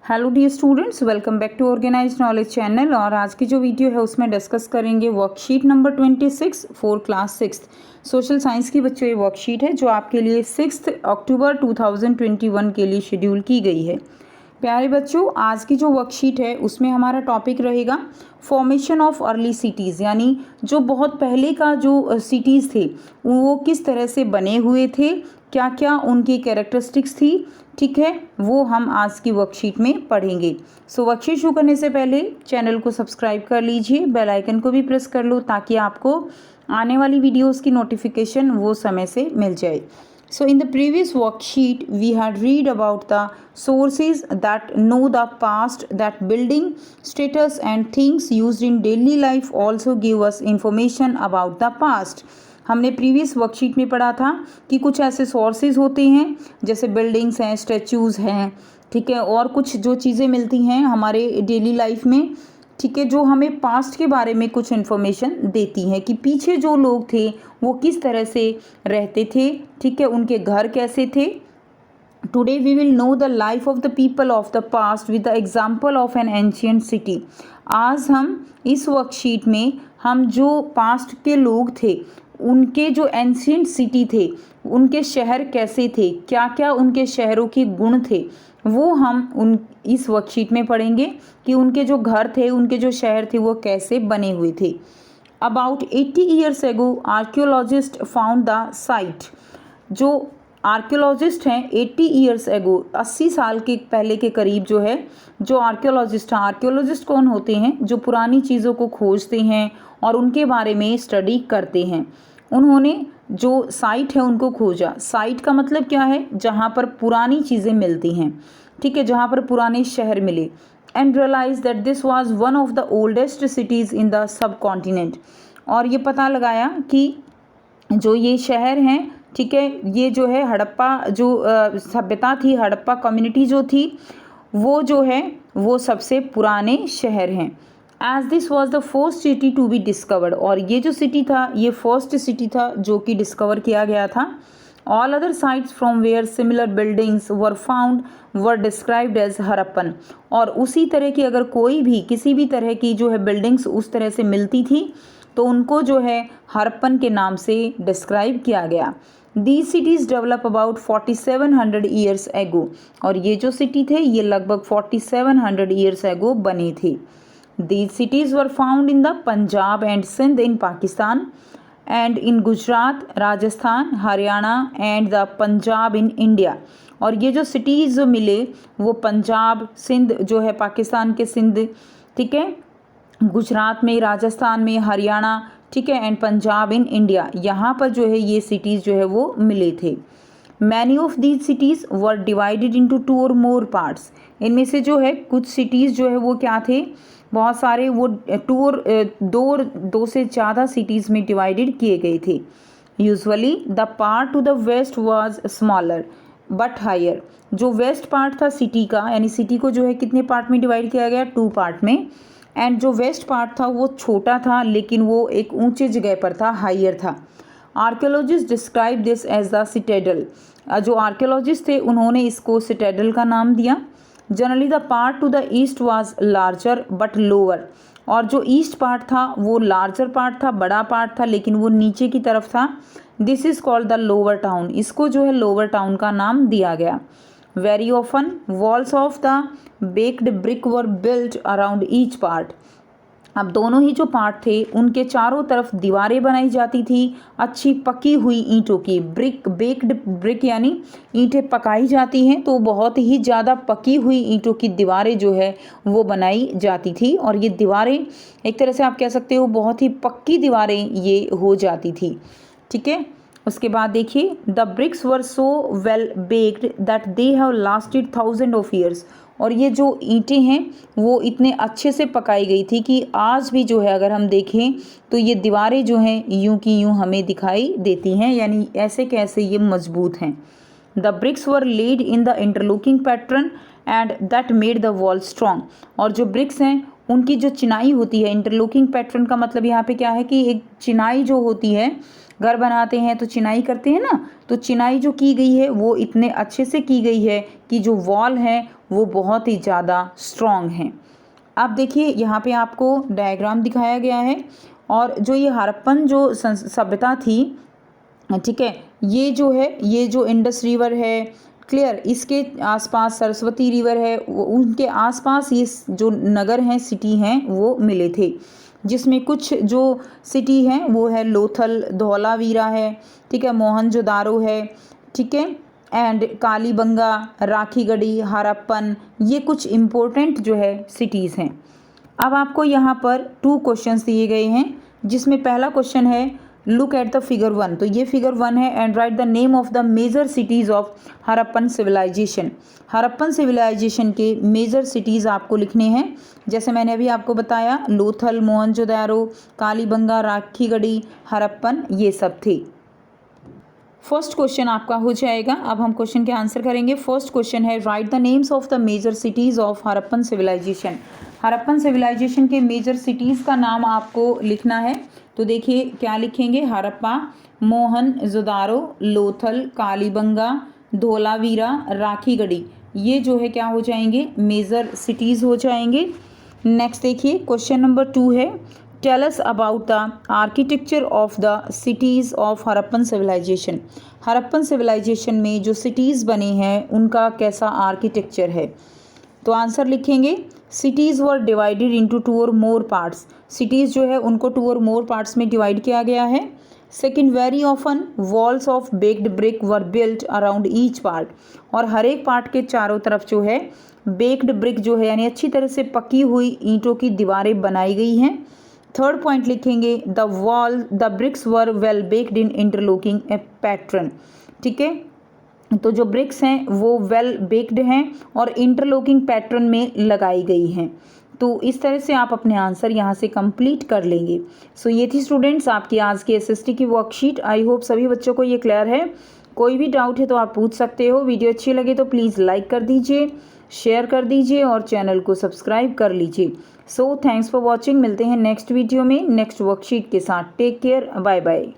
Hello dear students, welcome back to organized knowledge channel. और आज की जो वीडियो है उसमें डिस्कस करेंगे worksheet number 26 for class 6 social science की बच्चों। ये वर्कशीट है जो आपके लिए 6 अक्टूबर 2021 के लिए शेड्यूल की गई है। प्यारे बच्चों, आज की जो वर्कशीट है उसमें हमारा टॉपिक रहेगा फॉर्मेशन ऑफ अर्ली सिटीज़, यानी जो बहुत पहले का जो सिटीज़ थे वो किस तरह से बने हुए थे, क्या क्या उनकी कैरेक्टरिस्टिक्स थी, ठीक है, वो हम आज की वर्कशीट में पढ़ेंगे। सो वर्कशीट शुरू करने से पहले चैनल को सब्सक्राइब कर लीजिए, बेल आइकन को भी प्रेस कर लो ताकि आपको आने वाली वीडियोस की नोटिफिकेशन वो समय से मिल जाए। So in the previous worksheet, we had read about the sources that know the past, that building, status and things used in daily life also give us information about the past. हमने previous worksheet में पढ़ा था कि कुछ ऐसे sources होते हैं जैसे बिल्डिंग्स हैं, स्टैचूज़ हैं, ठीक है, और कुछ जो चीज़ें मिलती हैं हमारे डेली लाइफ में, ठीक है, जो हमें पास्ट के बारे में कुछ इन्फॉर्मेशन देती हैं कि पीछे जो लोग थे वो किस तरह से रहते थे, ठीक है, उनके घर कैसे थे। Today we will know the life of the people of the past with the example of an ancient city. आज हम इस वर्कशीट में हम जो पास्ट के लोग थे उनके जो एंशियंट सिटी थे, उनके शहर कैसे थे, क्या क्या उनके शहरों के गुण थे, वो हम उन इस वर्कशीट में पढ़ेंगे कि उनके जो घर थे, उनके जो शहर थे वो कैसे बने हुए थे। About 80 years ago archaeologist found the site. जो आर्कियोलॉजिस्ट हैं 80 ईयर्स एगो, 80 साल के पहले के करीब जो है, जो आर्कियोलॉजिस्ट हैं, आर्कियोलॉजिस्ट कौन होते हैं? जो पुरानी चीज़ों को खोजते हैं और उनके बारे में स्टडी करते हैं। उन्होंने जो साइट है उनको खोजा। साइट का मतलब क्या है? जहाँ पर पुरानी चीज़ें मिलती हैं, ठीक है, जहाँ पर पुराने शहर मिले। And realize that this was one of the oldest cities in the subcontinent. और ये पता लगाया कि जो ये शहर हैं, ठीक है, ये जो है हड़प्पा जो सभ्यता थी, हड़प्पा कम्युनिटी जो थी, वो जो है वो सबसे पुराने शहर हैं। As this was the first city to be discovered. और ये जो सिटी था ये फर्स्ट सिटी था जो कि डिस्कवर किया गया था। All other sites from where similar buildings were found were described as Harappan. और उसी तरह की अगर कोई भी किसी भी तरह की जो है बिल्डिंग्स उस तरह से मिलती थी तो उनको जो है हड़प्पन के नाम से डिस्क्राइब किया गया। These cities develop about 4700 years ago। और ये जो सिटी थे ये लगभग 4700 years ago बने थे। These cities were found in the Punjab and Sindh in Pakistan and in Gujarat, Rajasthan, Haryana and the Punjab in India। और ये जो सिटीज़ जो मिले वो पंजाब, सिंध जो है पाकिस्तान के सिंध, ठीक है, गुजरात में, राजस्थान में, हरियाणा, ठीक है, एंड पंजाब इन इंडिया, यहाँ पर जो है ये सिटीज़ जो है वो मिले थे। Many of these cities were divided into 2 और मोर पार्ट्स। इनमें से जो है कुछ सिटीज़ जो है वो क्या थे, बहुत सारे वो 2 से ज़्यादा सिटीज़ में डिवाइडेड किए गए थे। Usually the part to the west was smaller but higher. जो वेस्ट पार्ट था सिटी का, यानी सिटी को जो है कितने पार्ट में डिवाइड किया गया? 2 पार्ट में। एंड जो वेस्ट पार्ट था वो छोटा था लेकिन वो एक ऊंचे जगह पर था, हायर था। Archaeologist describe this as the citadel. जो आर्कियोलॉजिस्ट थे उन्होंने इसको सिटेडल का नाम दिया। Generally the part to the east was larger but lower. और जो ईस्ट पार्ट था वो लार्जर पार्ट था, बड़ा पार्ट था, लेकिन वो नीचे की तरफ था। This is called the lower town. इसको जो है लोअर टाउन का नाम दिया गया। Very often walls of the baked brick were built around each part। अब दोनों ही जो पार्ट थे उनके चारों तरफ दीवारें बनाई जाती थी अच्छी पकी हुई ईंटों की। ब्रिक, बेक्ड ब्रिक यानी ईंटें पकाई जाती हैं तो बहुत ही ज़्यादा पकी हुई ईंटों की दीवारें जो है वो बनाई जाती थी। और ये दीवारें एक तरह से आप कह सकते हो बहुत ही पक्की दीवारें ये हो जाती थी, ठीक है। उसके बाद देखिए, the bricks were so well baked that they have lasted 1000 of years. और ये जो ईंटें हैं वो इतने अच्छे से पकाई गई थी कि आज भी जो है अगर हम देखें तो ये दीवारें जो हैं यूं की यूं हमें दिखाई देती हैं, यानी ऐसे कैसे ये मजबूत हैं। The bricks were laid in the interlocking pattern and that made the wall strong. और जो ब्रिक्स हैं उनकी जो चिनाई होती है, इंटरलॉकिंग पैटर्न का मतलब यहाँ पे क्या है कि एक चिनाई जो होती है घर बनाते हैं तो चिनाई करते हैं ना, तो चिनाई जो की गई है वो इतने अच्छे से की गई है कि जो वॉल है वो बहुत ही ज़्यादा स्ट्रॉन्ग हैं। अब देखिए यहाँ पे आपको डायग्राम दिखाया गया है, और जो ये हड़प्पन जो सभ्यता थी, ठीक है, ये जो इंडस रिवर है, क्लियर, इसके आसपास सरस्वती रिवर है, उनके आसपास ये जो नगर हैं, सिटी हैं, वो मिले थे, जिसमें कुछ जो सिटी हैं वो है लोथल, धौलावीरा है, ठीक है, मोहनजोदारो है, ठीक है, एंड कालीबंगा, राखीगढ़ी, हड़प्पन, ये कुछ इम्पोर्टेंट जो है सिटीज़ हैं। अब आपको यहाँ पर 2 क्वेश्चंस दिए गए हैं, जिसमें पहला क्वेश्चन है लुक एट द फिगर 1, तो ये फिगर 1 है, and write the name of the major cities of Harappan civilization. Harappan civilization के मेजर सिटीज़ आपको लिखने हैं, जैसे मैंने अभी आपको बताया, लोथल, मोहनजोदारो, कालीबंगा, राखीगढ़ी, हड़प्पन, ये सब थे। फर्स्ट क्वेश्चन आपका हो जाएगा। अब हम क्वेश्चन के आंसर करेंगे। फर्स्ट क्वेश्चन है write the names of the major cities of Harappan civilization. Harappan civilization के मेजर सिटीज़ का नाम आपको लिखना है। तो देखिए क्या लिखेंगे, हड़प्पा, मोहनजोदारो, लोथल, कालीबंगा, धोलावीरा, राखीगढ़ी, ये जो है क्या हो जाएंगे, मेजर सिटीज़ हो जाएंगे। नेक्स्ट देखिए क्वेश्चन नंबर 2 है tell us about the architecture of the cities of Harappan civilization. Harappan civilization में जो सिटीज़ बने हैं उनका कैसा आर्किटेक्चर है। तो आंसर लिखेंगे सिटीज़ वर डिवाइडेड इनटू 2 और मोर पार्ट्स। सिटीज़ जो है उनको 2 और मोर पार्ट्स में डिवाइड किया गया है। Second, very often walls of baked brick were built around each part, और हर एक पार्ट के चारों तरफ जो है बेक्ड ब्रिक जो है यानी अच्छी तरह से पकी हुई ईंटों की दीवारें बनाई गई हैं। थर्ड पॉइंट लिखेंगे the bricks were well baked in interlocking a pattern, ठीक है, तो जो ब्रिक्स हैं वो वेल बेक्ड हैं और इंटरलॉकिंग पैटर्न में लगाई गई हैं। तो इस तरह से आप अपने आंसर यहाँ से कंप्लीट कर लेंगे। सो ये थी स्टूडेंट्स आपकी आज की एसएसटी की वर्कशीट। आई होप सभी बच्चों को ये क्लियर है। कोई भी डाउट है तो आप पूछ सकते हो। वीडियो अच्छी लगे तो प्लीज़ लाइक कर दीजिए, शेयर कर दीजिए और चैनल को सब्सक्राइब कर लीजिए। So thanks for watching. मिलते हैं नेक्स्ट वीडियो में नेक्स्ट वर्कशीट के साथ। Take care, bye bye.